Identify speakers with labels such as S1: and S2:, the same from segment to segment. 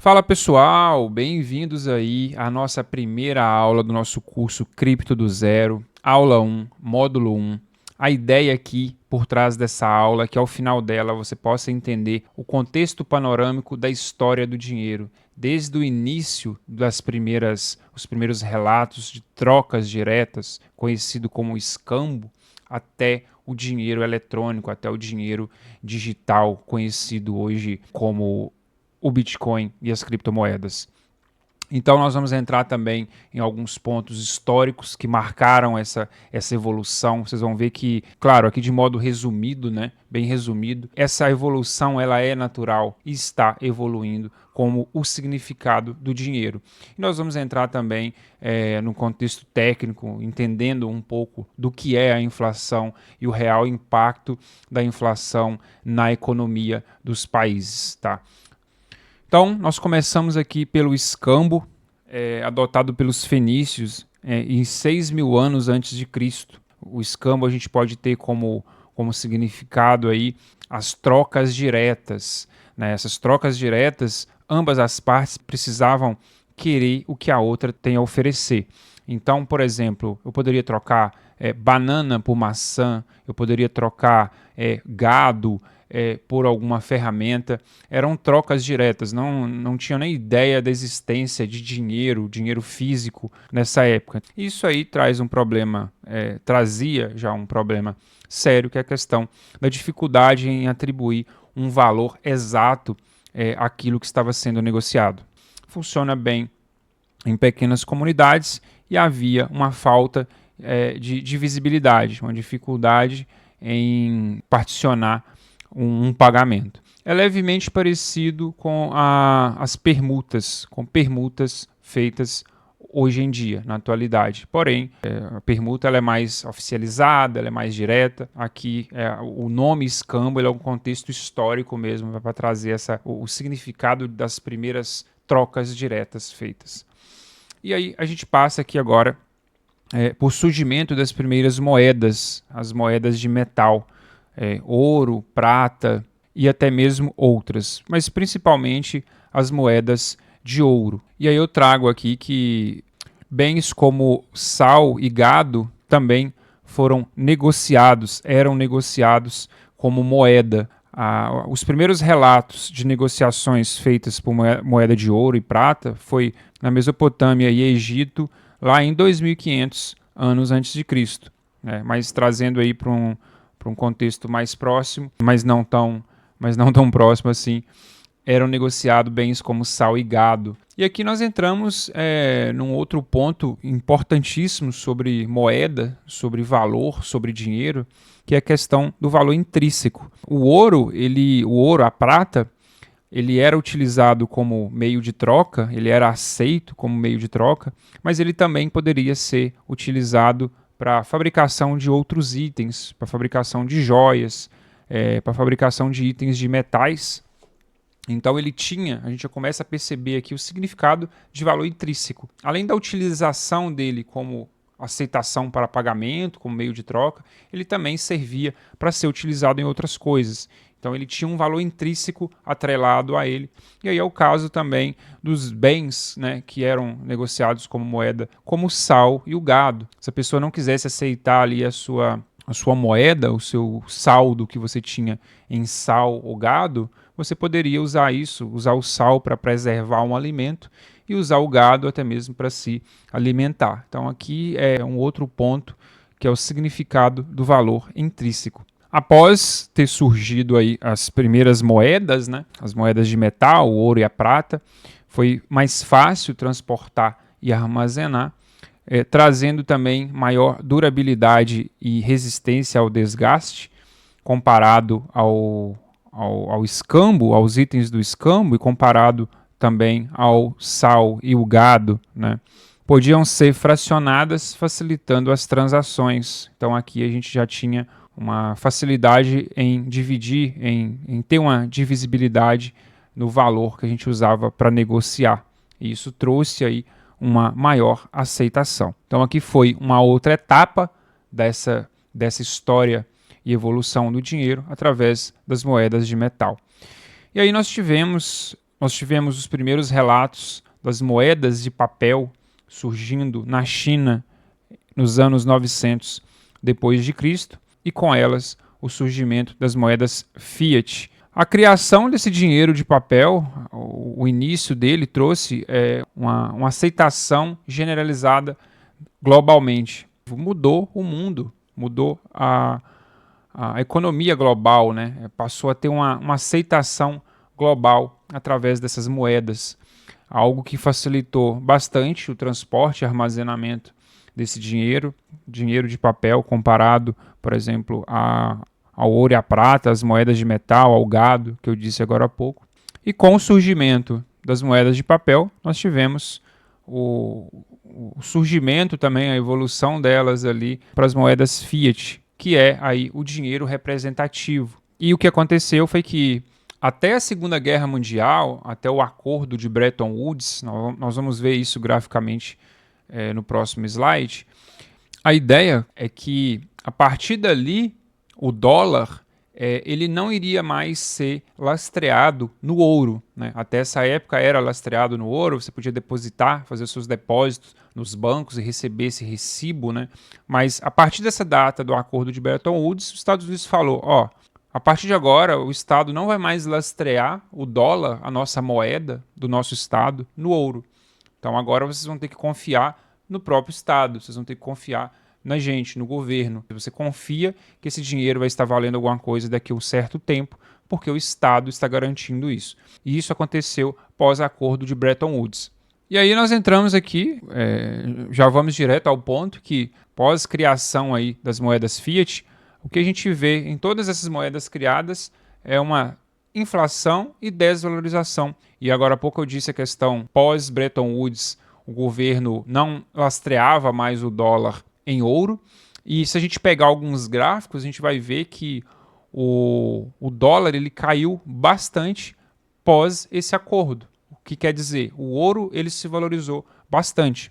S1: Fala pessoal, bem-vindos aí à nossa primeira aula do nosso curso Cripto do Zero, aula 1, módulo 1. A ideia aqui por trás dessa aula é que ao final dela você possa entender o contexto panorâmico da história do dinheiro, desde o início os primeiros relatos de trocas diretas, conhecido como escambo, até o dinheiro eletrônico, até o dinheiro digital, conhecido hoje como o Bitcoin e as criptomoedas. Então nós vamos entrar também em alguns pontos históricos que marcaram essa evolução. Vocês vão ver que, claro, aqui de modo resumido, né, bem resumido, essa evolução ela é natural e está evoluindo como o significado do dinheiro. E nós vamos entrar também no contexto técnico, entendendo um pouco do que é a inflação e o real impacto da inflação na economia dos países, tá? Então, nós começamos aqui pelo escambo, adotado pelos fenícios em 6.000 anos antes de Cristo. O escambo a gente pode ter como significado aí as trocas diretas, né? Essas trocas diretas, ambas as partes precisavam querer o que a outra tem a oferecer. Então, por exemplo, eu poderia trocar banana por maçã, eu poderia trocar gado por alguma ferramenta. Eram trocas diretas, não tinha nem ideia da existência de dinheiro físico nessa época. Isso aí traz um problema, trazia já um problema sério, que é a questão da dificuldade em atribuir um valor exato àquilo que estava sendo negociado. Funciona bem em pequenas comunidades e havia uma falta de visibilidade, uma dificuldade em particionar um pagamento. É levemente parecido com as permutas, com permutas feitas hoje em dia, na atualidade. Porém, a permuta ela é mais oficializada, ela é mais direta. Aqui, o nome escambo ele é um contexto histórico mesmo, para trazer o significado das primeiras trocas diretas feitas. E aí a gente passa aqui agora por surgimento das primeiras moedas, as moedas de metal, ouro, prata e até mesmo outras, mas principalmente as moedas de ouro. E aí eu trago aqui que bens como sal e gado também eram negociados como moeda. Os primeiros relatos de negociações feitas por moeda de ouro e prata foi na Mesopotâmia e Egito, lá em 2500 anos antes de Cristo, né? Mas trazendo aí para um contexto mais próximo, mas não tão próximo assim, eram negociados bens como sal e gado. E aqui nós entramos num outro ponto importantíssimo sobre moeda, sobre valor, sobre dinheiro, que é a questão do valor intrínseco. O ouro, a prata, ele era utilizado como meio de troca, ele era aceito como meio de troca, mas ele também poderia ser utilizado para a fabricação de outros itens, para a fabricação de joias, para a fabricação de itens de metais. Então a gente já começa a perceber aqui o significado de valor intrínseco. Além da utilização dele como aceitação para pagamento, como meio de troca, ele também servia para ser utilizado em outras coisas. Então ele tinha um valor intrínseco atrelado a ele. E aí é o caso também dos bens, né, que eram negociados como moeda, como o sal e o gado. Se a pessoa não quisesse aceitar ali a sua moeda, o seu saldo que você tinha em sal ou gado, você poderia usar o sal para preservar um alimento e usar o gado até mesmo para se alimentar. Então aqui é um outro ponto que é o significado do valor intrínseco. Após ter surgido aí as primeiras moedas, né, as moedas de metal, o ouro e a prata, foi mais fácil transportar e armazenar, trazendo também maior durabilidade e resistência ao desgaste, comparado ao escambo, aos itens do escambo e comparado também ao sal e o gado, né? Podiam ser fracionadas, facilitando as transações. Então aqui a gente já tinha uma facilidade em dividir, em ter uma divisibilidade no valor que a gente usava para negociar. E isso trouxe aí uma maior aceitação. Então aqui foi uma outra etapa dessa história e evolução do dinheiro através das moedas de metal. E aí nós tivemos nós tivemos os primeiros relatos das moedas de papel surgindo na China nos anos 900 depois de Cristo, e com elas o surgimento das moedas fiat. A criação desse dinheiro de papel, o início dele trouxe uma aceitação generalizada globalmente. Mudou o mundo, mudou a economia global, né? Passou a ter uma aceitação global através dessas moedas, algo que facilitou bastante o transporte e armazenamento desse dinheiro de papel comparado, por exemplo, ao ouro e à prata, às moedas de metal, ao gado, que eu disse agora há pouco. E com o surgimento das moedas de papel, nós tivemos o surgimento também, a evolução delas ali para as moedas fiat, que é aí o dinheiro representativo. E o que aconteceu foi que até a Segunda Guerra Mundial, até o acordo de Bretton Woods, nós vamos ver isso graficamente no próximo slide, a ideia é que a partir dali o dólar ele não iria mais ser lastreado no ouro, né? Até essa época era lastreado no ouro, você podia depositar, fazer seus depósitos nos bancos e receber esse recibo, né? Mas a partir dessa data do acordo de Bretton Woods, os Estados Unidos falou, a partir de agora o Estado não vai mais lastrear o dólar, a nossa moeda do nosso Estado, no ouro. Então agora vocês vão ter que confiar no próprio Estado, vocês vão ter que confiar na gente, no governo. Você confia que esse dinheiro vai estar valendo alguma coisa daqui a um certo tempo, porque o Estado está garantindo isso. E isso aconteceu pós-acordo de Bretton Woods. E aí nós entramos aqui, já vamos direto ao ponto que pós-criação aí das moedas fiat, o que a gente vê em todas essas moedas criadas é uma inflação e desvalorização. E agora há pouco eu disse a questão pós-Bretton Woods, o governo não lastreava mais o dólar em ouro, e se a gente pegar alguns gráficos, a gente vai ver que o dólar ele caiu bastante pós esse acordo. O que quer dizer? O ouro ele se valorizou bastante.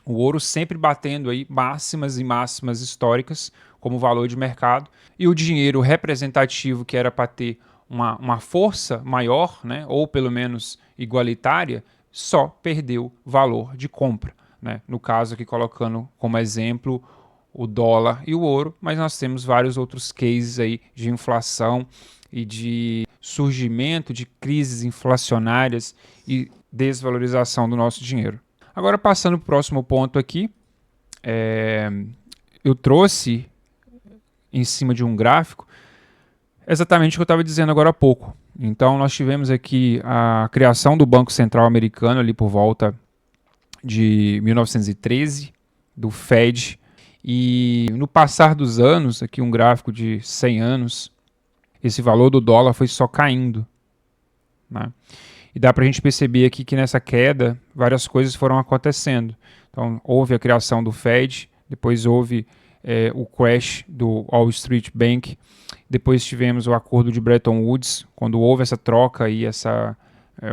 S1: O ouro sempre batendo aí máximas e máximas históricas como valor de mercado, e o dinheiro representativo que era para ter uma força maior, né, ou pelo menos igualitária, só perdeu valor de compra. Né? No caso aqui colocando como exemplo o dólar e o ouro, mas nós temos vários outros cases aí de inflação e de surgimento de crises inflacionárias e desvalorização do nosso dinheiro. Agora passando para o próximo ponto aqui, eu trouxe em cima de um gráfico exatamente o que eu estava dizendo agora há pouco. Então nós tivemos aqui a criação do Banco Central Americano ali por volta de 1913, do Fed, e no passar dos anos, aqui um gráfico de 100 anos, esse valor do dólar foi só caindo. Né? E dá para a gente perceber aqui que nessa queda várias coisas foram acontecendo. Então houve a criação do Fed, depois houve o crash do Wall Street Bank, depois tivemos o acordo de Bretton Woods, quando houve essa troca e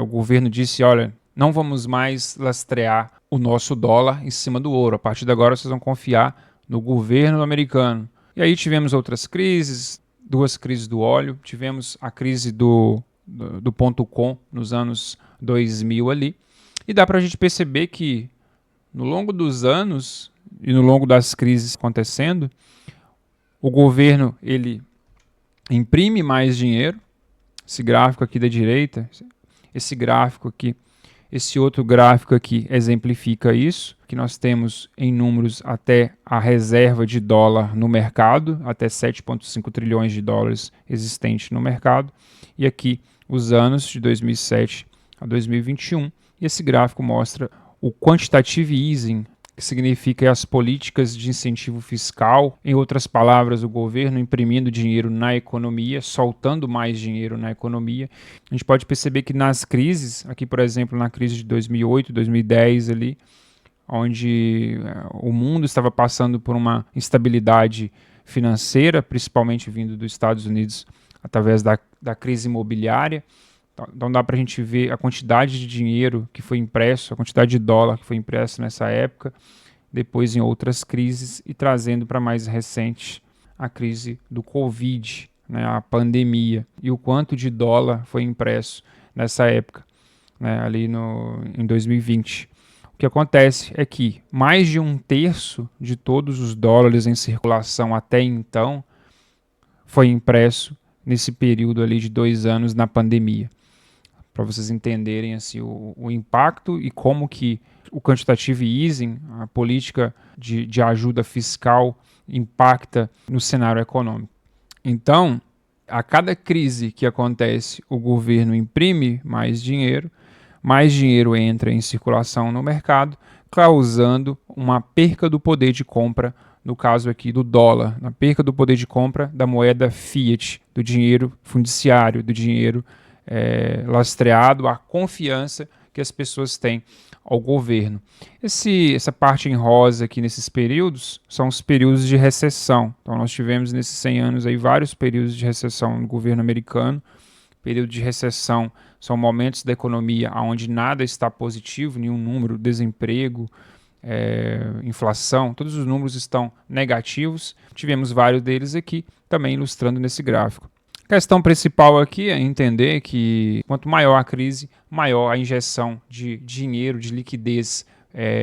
S1: o governo disse, olha, não vamos mais lastrear o nosso dólar em cima do ouro. A partir de agora vocês vão confiar no governo americano. E aí tivemos outras crises, 2 crises do óleo. Tivemos a crise do ponto .com nos anos 2000 ali. E dá para a gente perceber que no longo dos anos e no longo das crises acontecendo, o governo ele imprime mais dinheiro. Esse gráfico aqui da direita, esse gráfico aqui, esse outro gráfico aqui exemplifica isso, que nós temos em números até a reserva de dólar no mercado, até 7,5 trilhões de dólares existente no mercado, e aqui os anos de 2007 a 2021, e esse gráfico mostra o quantitative easing, que significa as políticas de incentivo fiscal, em outras palavras, o governo imprimindo dinheiro na economia, soltando mais dinheiro na economia. A gente pode perceber que nas crises, aqui por exemplo na crise de 2008, 2010 ali, onde o mundo estava passando por uma instabilidade financeira, principalmente vindo dos Estados Unidos através da crise imobiliária. Então dá para a gente ver a quantidade de dinheiro que foi impresso, a quantidade de dólar que foi impresso nessa época, depois em outras crises, e trazendo para mais recente a crise do Covid, né, a pandemia, e o quanto de dólar foi impresso nessa época, né, ali em 2020. O que acontece é que mais de 1/3 de todos os dólares em circulação até então foi impresso nesse período ali de 2 anos na pandemia, para vocês entenderem assim, o impacto e como que o quantitative easing, a política de ajuda fiscal, impacta no cenário econômico. Então, a cada crise que acontece, o governo imprime mais dinheiro entra em circulação no mercado, causando uma perca do poder de compra, no caso aqui do dólar, na perca do poder de compra da moeda fiat, do dinheiro fundiciário, do dinheiro lastreado, a confiança que as pessoas têm ao governo. Essa parte em rosa aqui nesses períodos são os períodos de recessão. Então nós tivemos nesses 100 anos aí vários períodos de recessão no governo americano. Período de recessão são momentos da economia onde nada está positivo, nenhum número, desemprego, inflação, todos os números estão negativos. Tivemos vários deles aqui também ilustrando nesse gráfico. A questão principal aqui é entender que quanto maior a crise, maior a injeção de dinheiro, de liquidez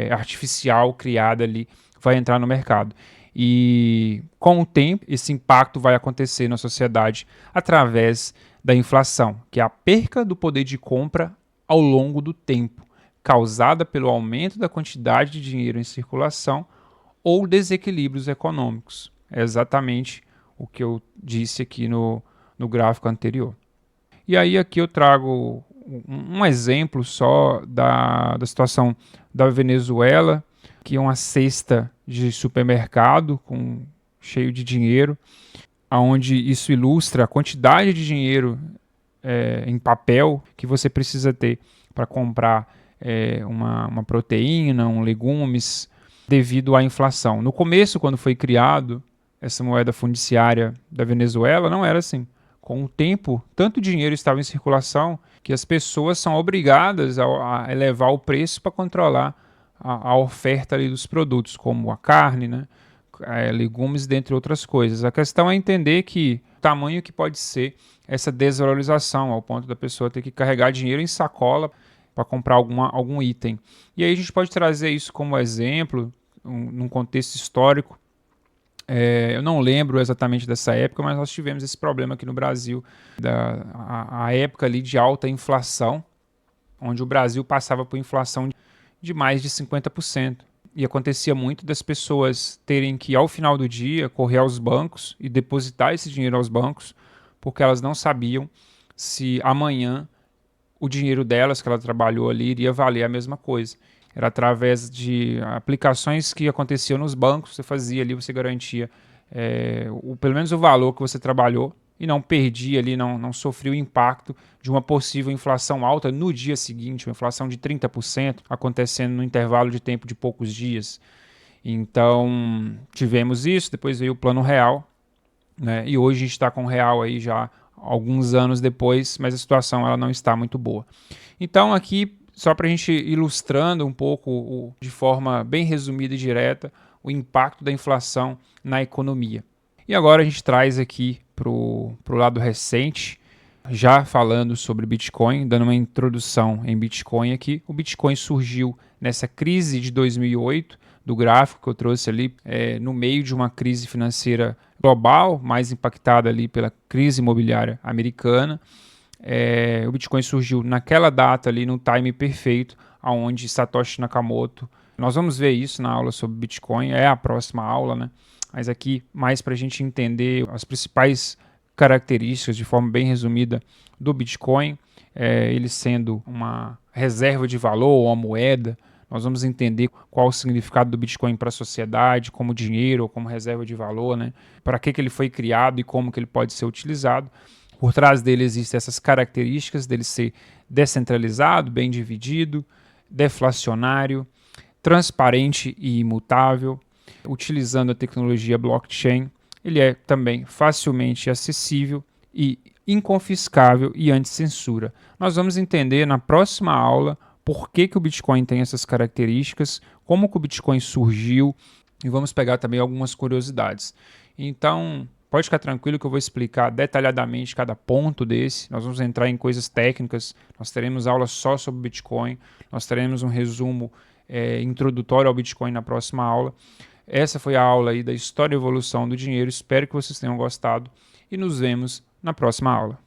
S1: artificial criada ali vai entrar no mercado. E com o tempo, esse impacto vai acontecer na sociedade através da inflação, que é a perca do poder de compra ao longo do tempo, causada pelo aumento da quantidade de dinheiro em circulação ou desequilíbrios econômicos. É exatamente o que eu disse aqui no gráfico anterior. E aí aqui eu trago um exemplo só da situação da Venezuela, que é uma cesta de supermercado cheio de dinheiro, onde isso ilustra a quantidade de dinheiro em papel que você precisa ter para comprar uma proteína, legumes, devido à inflação. No começo, quando foi criado essa moeda fundiciária da Venezuela, não era assim. Com o tempo, tanto dinheiro estava em circulação que as pessoas são obrigadas a elevar o preço para controlar a oferta ali dos produtos, como a carne, né? Legumes, dentre outras coisas. A questão é entender que o tamanho que pode ser essa desvalorização, ao ponto da pessoa ter que carregar dinheiro em sacola para comprar algum item. E aí a gente pode trazer isso como exemplo, num contexto histórico. Eu não lembro exatamente dessa época, mas nós tivemos esse problema aqui no Brasil, a época ali de alta inflação, onde o Brasil passava por inflação de mais de 50%. E acontecia muito das pessoas terem que, ao final do dia, correr aos bancos e depositar esse dinheiro aos bancos, porque elas não sabiam se amanhã o dinheiro delas, que ela trabalhou ali, iria valer a mesma coisa. Era através de aplicações que aconteciam nos bancos, você fazia ali, você garantia pelo menos o valor que você trabalhou e não perdia ali, não sofria o impacto de uma possível inflação alta no dia seguinte, uma inflação de 30% acontecendo no intervalo de tempo de poucos dias. Então, tivemos isso, depois veio o Plano Real, né? E hoje a gente está com o Real aí já alguns anos depois, mas a situação ela não está muito boa. Então, aqui, só para a gente ilustrando um pouco, de forma bem resumida e direta, o impacto da inflação na economia. E agora a gente traz aqui para o lado recente, já falando sobre Bitcoin, dando uma introdução em Bitcoin aqui. O Bitcoin surgiu nessa crise de 2008, do gráfico que eu trouxe ali, no meio de uma crise financeira global, mais impactada ali pela crise imobiliária americana. O Bitcoin surgiu naquela data ali, no time perfeito, onde Satoshi Nakamoto, nós vamos ver isso na aula sobre Bitcoin, é a próxima aula, né? Mas aqui, mais para a gente entender as principais características, de forma bem resumida, do Bitcoin, ele sendo uma reserva de valor ou uma moeda. Nós vamos entender qual o significado do Bitcoin para a sociedade, como dinheiro ou como reserva de valor, né? Para que ele foi criado e como que ele pode ser utilizado. Por trás dele existem essas características dele ser descentralizado, bem dividido, deflacionário, transparente e imutável, utilizando a tecnologia blockchain. Ele é também facilmente acessível e inconfiscável e anti-censura. Nós vamos entender na próxima aula por que o Bitcoin tem essas características, como que o Bitcoin surgiu e vamos pegar também algumas curiosidades. Então, Pode ficar tranquilo que eu vou explicar detalhadamente cada ponto desse. Nós vamos entrar em coisas técnicas, nós teremos aula só sobre Bitcoin, nós teremos um resumo introdutório ao Bitcoin na próxima aula. Essa foi a aula aí da história e evolução do dinheiro. Espero que vocês tenham gostado e nos vemos na próxima aula.